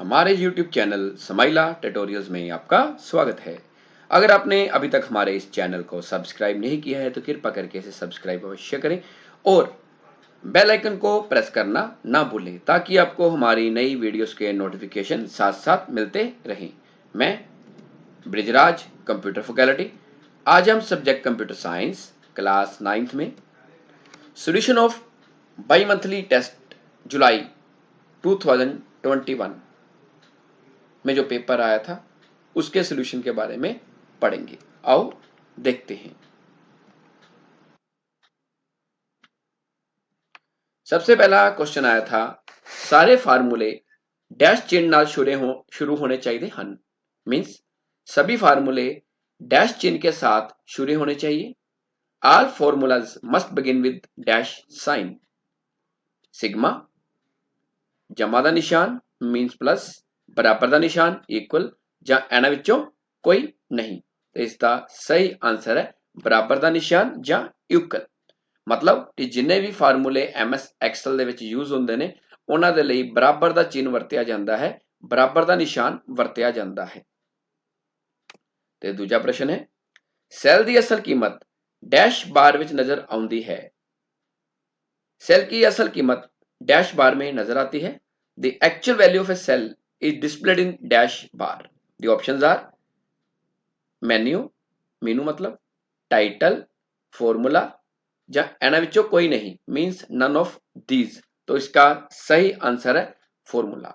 हमारे YouTube channel समाइला tutorials में आपका स्वागत है। अगर आपने अभी तक हमारे इस चैनल को सब्सक्राइब नहीं किया है तो कृपया करके इसे सब्सक्राइब अवश्य करें और बेल आइकन को प्रेस करना ना भूलें ताकि आपको हमारी नई वीडियोस के नोटिफिकेशन साथ साथ मिलते रहें। मैं ब्रिजराज कंप्यूटर फैकल्टी। आज हम subject computer science class 9th में solution of bimonthly test जुलाई 2021 में जो पेपर आया था उसके सॉल्यूशन के बारे में पढ़ेंगे। आओ देखते हैं। सबसे पहला क्वेश्चन आया था, सारे फार्मूले डैश चिन्ह नाल शुरू होने चाहिए हन। मीन्स सभी फार्मूले डैश चिन्ह के साथ शुरू होने चाहिए। All formulas must begin with dash sign. Sigma, जमा दा निशान मीन्स प्लस, बराबर दा निशान इक्वल ਜਾਂ ਇਹਨਾਂ ਵਿੱਚੋਂ ਕੋਈ नहीं। तो इसका सही आंसर है बराबर ਦਾ ਨਿਸ਼ਾਨ ਜਾਂ ਇਕੁਅਲ। मतलब कि जिन्ने भी फार्मूले MS एक्सेल ਦੇ ਵਿੱਚ यूज ਹੁੰਦੇ ਨੇ ਉਹਨਾਂ ਦੇ ਲਈ ਬਰਾਬਰ ਦਾ ਚਿੰਨ੍ਹ ਵਰਤਿਆ ਜਾਂਦਾ ਹੈ, ਬਰਾਬਰ ਦਾ ਨਿਸ਼ਾਨ ਵਰਤਿਆ ਜਾਂਦਾ ਹੈ। ਤੇ ਦੂਜਾ ਪ੍ਰਸ਼ਨ ਹੈ, ਸੈੱਲ ਦੀ ਅਸਲ ਕੀਮਤ डैश बार ਵਿੱਚ नजर ਆਉਂਦੀ है। सेल की असल कीमत डैश बार में नजर आती है। The actual value of a cell is displayed in dash bar. The options are menu, menu मतलब, टाइटल, फॉर्मूला या ਇਹਨਾਂ ਵਿੱਚੋਂ कोई नहीं मीन्स नन ऑफ दीज। तो इसका सही आंसर है फॉर्मूला,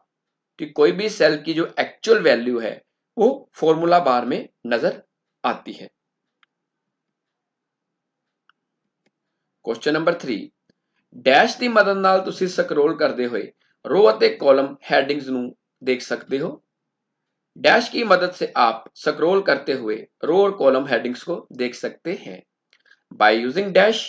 कि कोई भी सेल की जो एक्चुअल वैल्यू है वो फॉर्मूला बार में नजर आती है। क्वेश्चन नंबर 3, डैश की मदद नाल तुसी स्क्रॉल करते हुए रो ਅਤੇ कॉलम हेडिंग्स ਨੂੰ देख सकते हो। डैश की मदद से आप स्क्रॉल करते हुए रो और कॉलम हेडिंग्स को देख सकते हैं। By using dash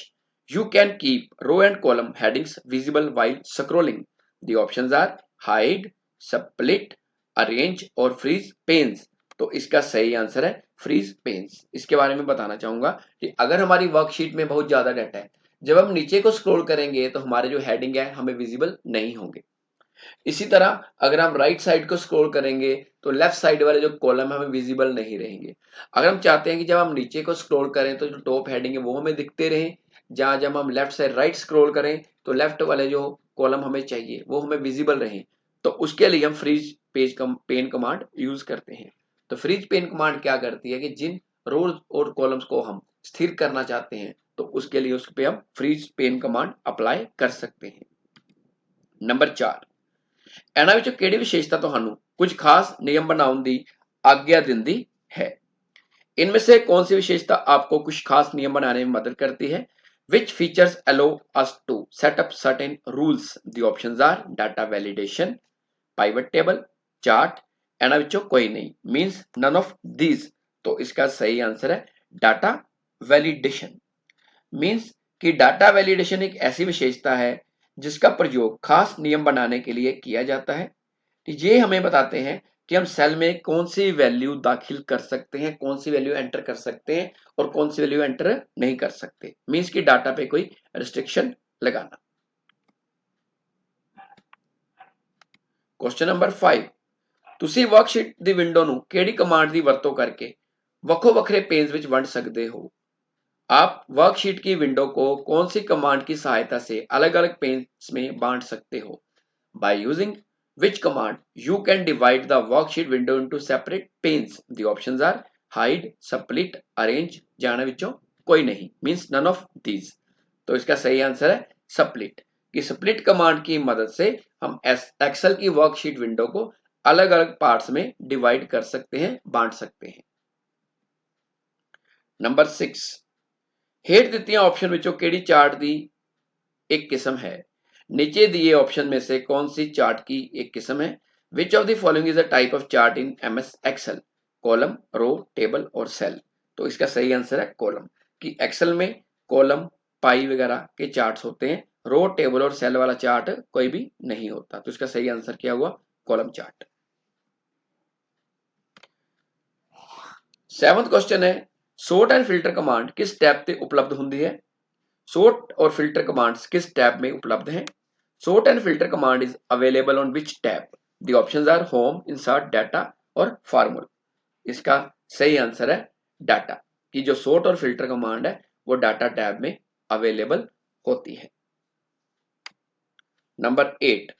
you can keep row and column headings visible while scrolling. The options are hide, split, arrange और फ्रीज पेन्स। तो इसका सही आंसर है फ्रीज पेन्स। इसके बारे में बताना चाहूंगा कि अगर हमारी वर्कशीट में बहुत ज्यादा डाटा है, जब हम नीचे को स्क्रॉल करेंगे तो हमारे जो हेडिंग है हमें विजिबल नहीं होंगे। इसी तरह अगर हम राइट साइड को स्क्रॉल करेंगे तो लेफ्ट साइड वाले जो कॉलम हमें विजिबल नहीं रहेंगे। अगर हम चाहते हैं कि जब हम नीचे को स्क्रॉल करें तो जो टॉप हेडिंग है वो हमें दिखते रहे, जहां जब हम लेफ्ट से राइट स्क्रॉल करें तो लेफ्ट वाले जो कॉलम हमें चाहिए वो हमें विजिबल रहे, तो उसके लिए हम फ्रीज पेन कमांड यूज करते हैं। तो फ्रीज पेन कमांड क्या करती है कि जिन रोज और कॉलम्स को हम स्थिर करना चाहते हैं तो उसके लिए उस पर हम फ्रीज पेन कमांड अप्लाई कर सकते हैं। नंबर 4, ਇਹਨਾਂ ਵਿੱਚੋਂ ਕਿਹੜੀ विशेषता ਤੁਹਾਨੂੰ कुछ खास नियम बनाने की आज्ञा देती है। इनमें से कौन सी विशेषता आपको कुछ खास नियम बनाने में मदद करती है। Which features allow us to set up certain rules? The options are data validation, pivot table, chart, ਇਹਨਾਂ ਵਿੱਚੋਂ कोई नहीं means none of these। तो इसका सही आंसर है डाटा वैलिडेशन। मीन्स कि डाटा वैलिडेशन एक ऐसी विशेषता है जिसका प्रयोग खास नियम बनाने के लिए किया जाता है। ये हमें बताते हैं कि हम सेल में कौन सी वैल्यू दाखिल कर सकते हैं, कौन सी वैल्यू एंटर कर सकते हैं और कौन सी वैल्यू एंटर नहीं कर सकते। मीन्स कि डाटा पे कोई रिस्ट्रिक्शन लगाना। क्वेश्चन नंबर 5, ਤੁਸੀਂ वर्कशीट ਦੀ विंडो ਨੂੰ ਕਿਹੜੀ कमांड ਦੀ ਵਰਤੋਂ करके ਵੱਖੋ ਵੱਖਰੇ पेज ਵਿੱਚ ਵੰਡ सकते हो। आप वर्कशीट की विंडो को कौन सी कमांड की सहायता से अलग अलग पेज में बांट सकते हो। By using which command you can divide the worksheet window into separate panes. The options are hide, split, arrange, जाने विचों कोई नहीं मींस नन ऑफ दीज। तो इसका सही आंसर है स्प्लिट। कि स्प्लिट कमांड की मदद से हम एक्सेल की वर्कशीट विंडो को अलग अलग पार्ट्स में डिवाइड कर सकते हैं, बांट सकते हैं। नंबर 6, हेठ दित्तियां ऑप्शन विचों केड़ी चार्ट की एक किस्म है। नीचे दिए ऑप्शन में से कौन सी चार्ट की एक किस्म है। Which of the following is a type of chart in MS Excel. Column, row, table और सेल। तो इसका सही आंसर है कॉलम। कि एक्सेल में कॉलम, पाई वगैरह के चार्ट्स होते हैं, रो, टेबल और सेल वाला चार्ट कोई भी नहीं होता। तो इसका सही आंसर क्या हुआ, कॉलम चार्ट। 7वां क्वेश्चन है, सॉर्ट एंड फिल्टर कमांड किस टैब पे उपलब्ध होती है। सॉर्ट और फिल्टर कमांड्स किस टैब में उपलब्ध हैं। Sort and filter command is available on which tab. The options are home, insert, data और फार्मूला। इसका सही आंसर है डाटा, की जो सॉर्ट और फिल्टर कमांड है वो डाटा टैब में अवेलेबल होती है। नंबर 8,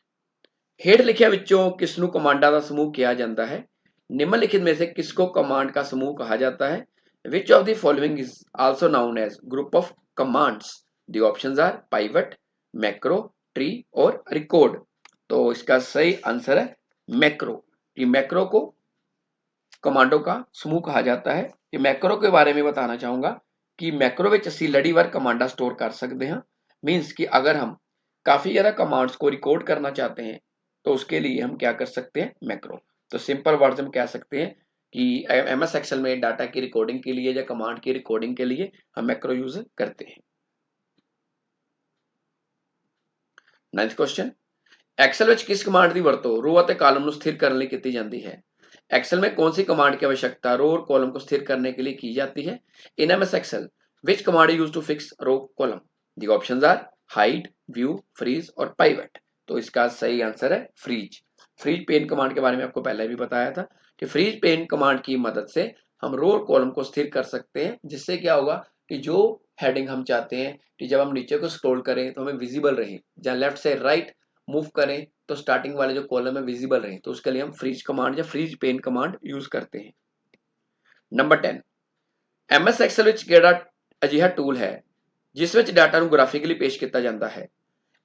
ਹੇਠ ਲਿਖਿਆ ਵਿੱਚੋਂ ਕਿਸ ਨੂੰ ਕਮਾਂਡਾਂ ਦਾ ਸਮੂਹ ਕਿਹਾ ਜਾਂਦਾ ਹੈ? निम्नलिखित में से किसको कमांड का समूह कहा जाता है? Which of the following is also known as group of commands? The options are pivot, macro, tree और रिकॉर्ड। तो इसका सही आंसर है मैक्रो। कि मैक्रो को कमांडों का समूह कहा जाता है। कि मैक्रो के बारे में बताना चाहूंगा कि मैक्रो ਵਿੱਚ ਅਸੀਂ ਲੜੀਵਾਰ ਕਮਾਂਡਾਂ स्टोर कर सकते हैं। मीन्स कि अगर हम काफी ज्यादा कमांड्स को रिकॉर्ड करना चाहते हैं तो उसके लिए हम क्या कर सकते हैं? मैक्रो। तो सिंपल वर्ड्स में कह सकते हैं कि एमएस एक्सेल में डाटा की रिकॉर्डिंग के लिए या कमांड की रिकॉर्डिंग के लिए हम मैक्रो यूज करते हैं। नेक्स्ट क्वेश्चन, एक्सेल ਵਿੱਚ किस कमांड ਦੀ ਵਰਤੋਂ रो ਅਤੇ ਕਾਲਮ ਨੂੰ स्थिर करने ਲਈ ਕੀਤੀ ਜਾਂਦੀ है? एक्सेल में कौन सी कमांड की आवश्यकता रो और कॉलम को स्थिर करने के लिए की जाती है? In MS Excel which command use to fix row column? The options are hide, view, freeze और पाइवट। तो इसका सही आंसर है फ्रीज। फ्रीज पेन कमांड के बारे में आपको पहले भी बताया था कि फ्रीज पेन कमांड की मदद से हम रो और कॉलम को स्थिर कर सकते हैं, जिससे क्या होगा कि जो हेडिंग हम चाहते हैं कि जब हम नीचे को स्क्रॉल करें तो हमें विजिबल रहे, जहां लेफ्ट से राइट मूव करें तो स्टार्टिंग वाले जो कॉलम है विजिबल रहे, तो उसके लिए हम फ्रीज कमांड या फ्रीज पेन कमांड यूज करते हैं। नंबर 10, एमएस एक्सेल ਵਿੱਚ ਕਿਹੜਾ ਅਜਿਹਾ टूल है जिस ਵਿੱਚ डाटा ਨੂੰ ग्राफिकली पेश किया जाता है?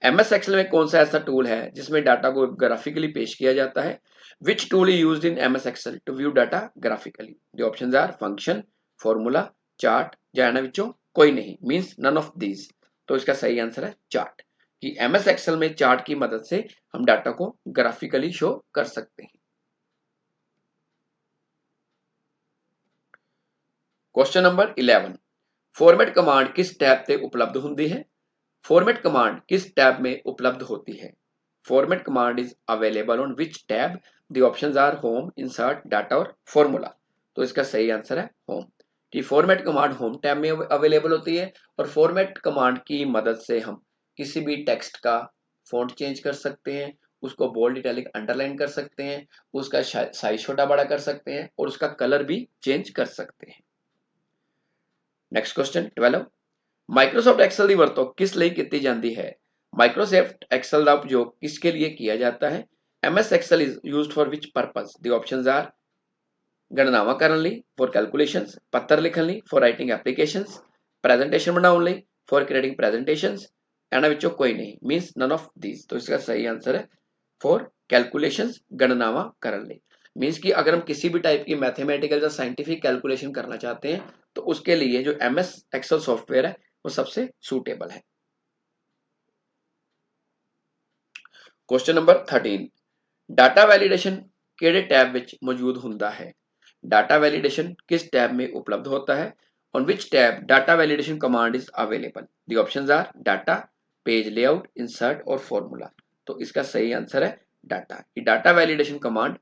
एमएस एक्सेल में कौन सा ऐसा टूल है जिसमें डाटा को ग्राफिकली पेश किया जाता है? Which tool is used in MS Excel to view data graphically? The options are function, formula, chart या इन्हां विचों कोई नहीं, मींस नन ऑफ दीज। तो इसका सही आंसर है चार्ट। कि एमएस एक्सेल में चार्ट की मदद से हम डाटा को ग्राफिकली शो कर सकते हैं। क्वेश्चन नंबर 11, फॉर्मेट कमांड किस टैब ते उपलब्ध होती है? फॉर्मेट कमांड किस टैब में उपलब्ध होती है? Format command is available on which tab? The options are home, insert, data और फॉर्मूला। तो इसका सही आंसर है होम। कि फॉर्मेट कमांड होम टैब में अवेलेबल होती है और फॉर्मेट कमांड की मदद से हम किसी भी टेक्स्ट का फॉन्ट चेंज कर सकते हैं, उसको बोल्ड, इटैलिक, अंडरलाइन कर सकते हैं, उसका साइज छोटा बड़ा कर सकते हैं और उसका कलर भी चेंज कर सकते हैं। नेक्स्ट क्वेश्चन 12, माइक्रोसॉफ्ट एक्सेल की वरतों किस लिए की जाती है? माइक्रोसॉफ्ट एक्सेल का उपयोग किसके लिए किया जाता है? MS Excel is used for which purpose? The options are गणनावां करने ਲਈ, फॉर कैलकुलेशंस, पत्र लिखने ਲਈ, फॉर राइटिंग एप्लीकेशंस, प्रेजेंटेशन बनाने ਲਈ, फॉर क्रिएटिंग प्रेजेंटेशंस, इन्हां विचों कोई नहीं, मींस नन ऑफ दीज। तो इसका सही आंसर है फॉर कैलकुलेशंस, गणनावां करने ਲਈ। मींस कि अगर हम किसी भी टाइप की मैथमेटिकल या साइंटिफिक कैलकुलेशन करना चाहते हैं तो उसके लिए जो एमएस एक्सेल सॉफ्टवेयर है वो सबसे सूटेबल है। क्वेश्चन नंबर 13, डाटा वैलिडेशन किहड़े टैब विच मौजूद हुंदा है? डाटा वैलिडेशन किस टैब में उपलब्ध होता है? On which tab data validation command is available? The options are data, page layout, insert और फॉर्मूला। तो इसका सही आंसर है data. Data validation command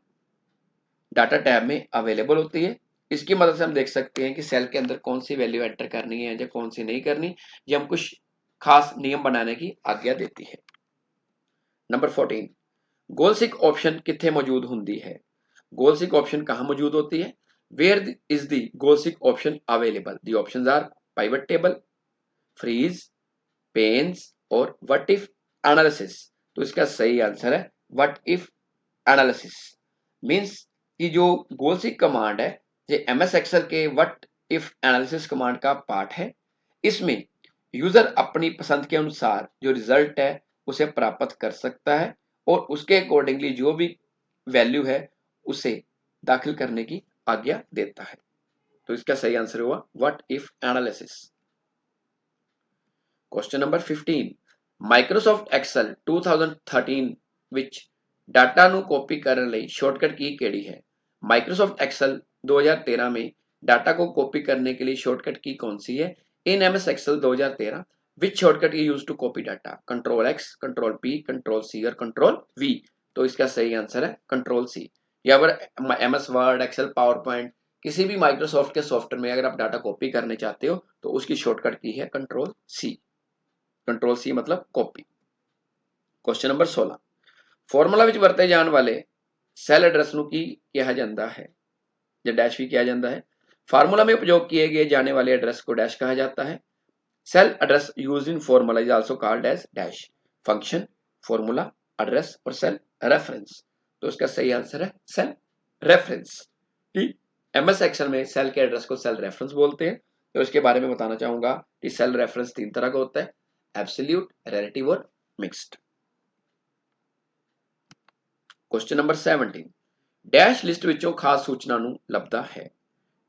data tab में अवेलेबल होती है। इसकी मदद से हम देख सकते हैं कि सेल के अंदर कौन सी वैल्यू एंटर करनी है या कौन सी नहीं करनी, ये हम कुछ खास नियम बनाने की आज्ञा देती है। नंबर 14, गोल सिक ऑप्शन कित्थे मौजूद होंदी है? गोल सिक ऑप्शन कहां मौजूद होती है? Where is the goal seek option available? The options are pivot table, freeze, panes और व्हाट इफ एनालिसिस। तो इसका सही आंसर है व्हाट इफ एनालिसिस। मींस कि जो गोल सिक कमांड है ये एमएस एक्सेल के व्हाट इफ एनालिसिस कमांड का पार्ट है। इसमें यूजर अपनी पसंद के अनुसार जो रिजल्ट है उसे प्राप्त कर सकता है और उसके अकॉर्डिंगली जो भी वैल्यू है उसे दाखिल करने की आज्ञा देता है। तो इसका सही आंसर हुआ what if analysis. Question number 15, Microsoft Excel 2013 ਵਿੱਚ डाटा ਨੂੰ कॉपी करने ਲਈ शॉर्टकट की केड़ी है? माइक्रोसॉफ्ट एक्सेल 2013 में डाटा को कॉपी करने के लिए शॉर्टकट की कौन सी है? In MS Excel 2013 which shortcut key use to copy data? Control X, control P, control C और कंट्रोल वी। तो इसका सही आंसर है कंट्रोल सी। या अगर MS Word, Excel, PowerPoint किसी भी माइक्रोसॉफ्ट के सॉफ्टवेयर में अगर आप डाटा कॉपी करने चाहते हो तो उसकी शॉर्टकट की है कंट्रोल सी। कंट्रोल सी मतलब कॉपी। क्वेश्चन नंबर 16, फॉर्मूला विच वरते जाने वाले ਸੈੱਲ ਐਡਰੈਸ ਨੂੰ ਕੀ ਕਿਹਾ ਜਾਂਦਾ ਹੈ ਜਾਂ डैश भी किया जाता है। फार्मूला में उपयोग किए गए जाने वाले एड्रेस को डैश कहा जाता है। Cell address used in formula is also called as dash. Function, formula, address और सेल रेफरेंस, तो इसका सही आंसर है सेल रेफरेंस। एमएस एक्सेल में सेल के एड्रेस को सेल रेफरेंस बोलते हैं। तो इसके बारे में बताना चाहूंगा कि सेल रेफरेंस 3 तरह का होता है, एब्सोल्यूट, रिलेटिव और mixed. Question number 17, dash list विचों खास सूचना ਨੂੰ ਲੱਭਦਾ ਹੈ।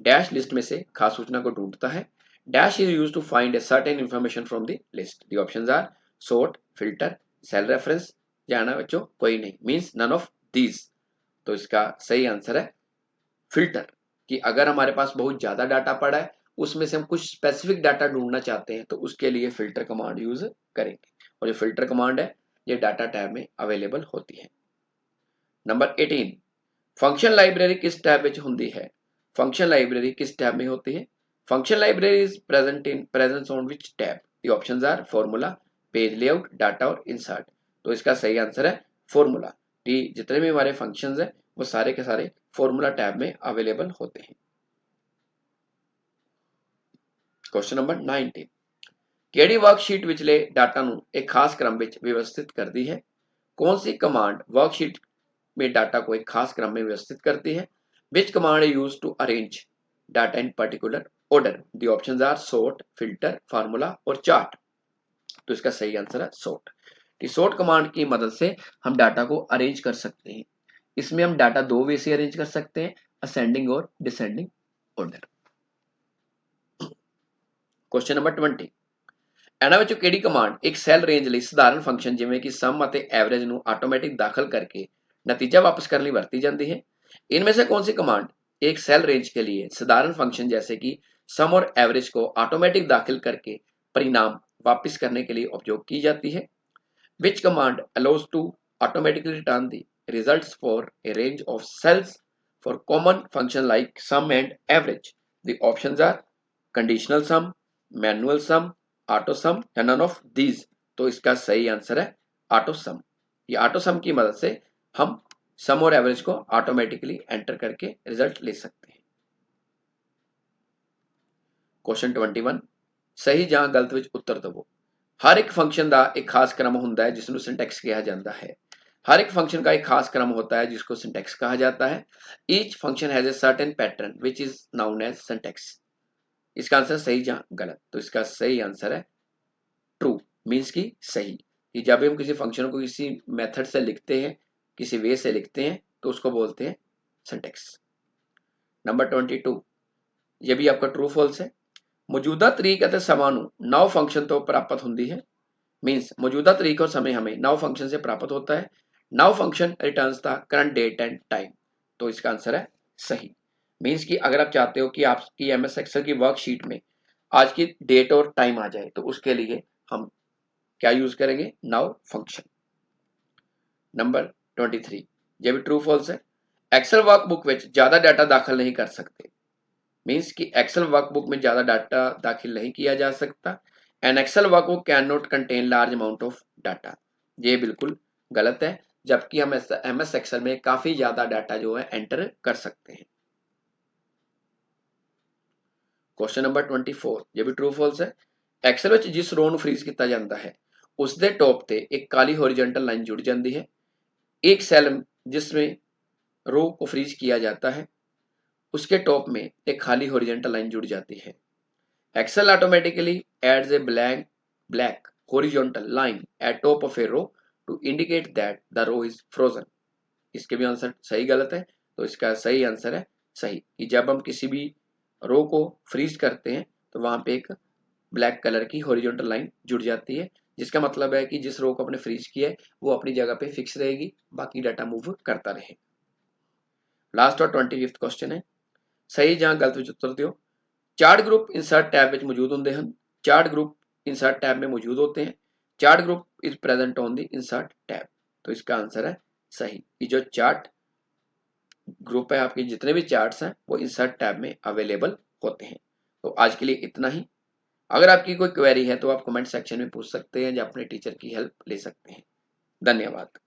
डैश लिस्ट में से खास सूचना को ढूंढता है। Dash is used to find a certain information from the list. The options are sort, filter, cell reference या ना बच्चों कोई नहीं, means none of these। तो इसका सही आंसर है फिल्टर, कि अगर हमारे पास बहुत ज्यादा डाटा पड़ा है, उसमें से हम कुछ स्पेसिफिक डाटा ढूंढना चाहते हैं, तो उसके लिए फिल्टर कमांड यूज करेंगे। और ये फिल्टर कमांड है ये डाटा टैब में अवेलेबल होती है। नंबर 18, फंक्शन लाइब्रेरी किस टैब में होती है। फंक्शन लाइब्रेरी किस टैब में होती है। Function library is present in presence on which tab. The options are formula, page layout, data और इंसर्ट। तो इसका सही आंसर है फॉर्मूला, कि जितने भी हमारे फंक्शंस हैं वो सारे के सारे फॉर्मूला टैब में अवेलेबल होते हैं। क्वेश्चन नंबर 19, ਕਿਹੜੀ वर्कशीट ਵਿਚਲੇ डाटा ਨੂੰ एक खास क्रम ਵਿੱਚ व्यवस्थित करती है। कौन सी कमांड वर्कशीट में डाटा को एक खास क्रम में व्यवस्थित करती है। Which command is used to arrange data in particular order। the options are sort, filter, formula और chart। तो इसका सही आंसर है sort। sort कमांड की मदद से हम डाटा को अरेंज कर सकते हैं। इसमें हम डाटा दो वे से अरेंज कर सकते हैं, असेंडिंग और डिसेंडिंग ऑर्डर। क्वेश्चन नंबर 20, ਇਹਨਾਂ ਵਿੱਚੋਂ ਕਿਹੜੀ ਕਮਾਂਡ ਇੱਕ ਸੈੱਲ ਰੇਂਜ ਲਈ ਸਧਾਰਨ ਫੰਕਸ਼ਨ ਜਿਵੇਂ ਕਿ ਸਮ ਅਤੇ ਐਵਰੇਜ ਨੂੰ ਆਟੋਮੈਟਿਕ दाखिल करके नतीजा वापस करने लिए बरती जाती है। इनमें से कौन सी कमांड एक सेल रेंज के लिए साधारण फंक्शन जैसे कि सम और एवरेज को ऑटोमेटिक दाखिल करके परिणाम वापस करने के लिए उपयोग की जाती है। Which command allows to automatically return the results for a range of cells for common function like sum and average. The options are conditional sum, manual sum, auto sum या नन ऑफ दीज। तो इसका सही answer है auto सम। ये auto सम की मदद से हम सम और एवरेज को ऑटोमेटिकली एंटर करके रिजल्ट ले सकते हैं। क्वेश्चन 21, सही जहां गलत विच उत्तर दवो। हर एक फंक्शन का एक खास क्रम होता है जिसको सिंटैक्स कहा जाता है। हर एक फंक्शन का एक खास क्रम होता है जिसको सिंटैक्स कहा जाता है। Each function has a certain pattern which is known as syntax. इसका आंसर सही जहां गलत। तो इसका सही आंसर है ट्रू, मीन्स की सही, कि जब हम किसी फंक्शन को किसी मेथड से लिखते हैं, किसी वे से लिखते हैं, तो उसको बोलते हैं सिंटैक्स। नंबर 22, ये भी आपका ट्रू फॉल्स है। मौजूदा तरीक ਅਤੇ ਸਮਾਂ ਨੂੰ नव फंक्शन तो प्राप्त होती है। मीन्स मौजूदा तरीक और समय हमें नव फंक्शन से प्राप्त होता है। Now function returns the current date and time. तो इसका आंसर है सही। मीन्स कि अगर आप चाहते हो कि आपकी एमएस एक्सेल की वर्कशीट में आज की डेट और टाइम आ जाए, तो उसके लिए हम क्या यूज करेंगे, नाउ फंक्शन। नंबर 23, ये भी ट्रू फॉल्स है। एक्सेल वर्कबुक में ज्यादा डाटा दाखिल नहीं कर सकते। मीन्स कि एक्सेल वर्कबुक में ज्यादा डाटा दाखिल नहीं किया जा सकता। An Excel workbook can not contain large amount of data. ये बिल्कुल गलत है, जबकि हम एमएस एक्सेल में काफी ज्यादा डाटा जो है एंटर कर सकते हैं। क्वेश्चन नंबर 24, ये भी ट्रू फॉल्स है। एक्सेल ਵਿੱਚ जिस रो ਨੂੰ ਫ੍ਰੀਜ਼ ਕੀਤਾ ਜਾਂਦਾ ਹੈ ਉਸ ਦੇ टॉप ਤੇ एक काली हॉरिजॉन्टल लाइन जुड़ जाती है। एक सेल जिसमें रो को फ्रीज किया जाता है उसके टॉप में एक खाली हॉरिजॉन्टल लाइन जुड़ जाती है। Excel automatically adds a black horizontal line at top of a row to indicate that the row is frozen. इसके भी आंसर सही गलत है। तो इसका सही आंसर है सही, कि जब हम किसी भी रो को फ्रीज करते हैं तो वहां पे एक ब्लैक कलर की हॉरिजॉन्टल लाइन जुड़ जाती है, जिसका मतलब है कि जिस रो को आपने फ्रीज किया है वो अपनी जगह पे फिक्स रहेगी, बाकी डाटा मूव करता रहे। लास्ट और 25th क्वेश्चन है, सही जहां गलत विच उत्तर दिओ। चार्ट ग्रुप इंसर्ट टैब में मौजूद होंगे हैं। चार्ट ग्रुप इंसर्ट टैब में मौजूद होते हैं। Chart group is present on the insert tab. तो इसका आंसर है सही, कि जो चार्ट ग्रुप है, आपके जितने भी चार्ट्स हैं वो इंसर्ट टैब में अवेलेबल होते हैं। तो आज के लिए इतना ही। अगर आपकी कोई क्वेरी है तो आप कमेंट सेक्शन में पूछ सकते हैं या अपने टीचर की हेल्प ले सकते हैं। धन्यवाद।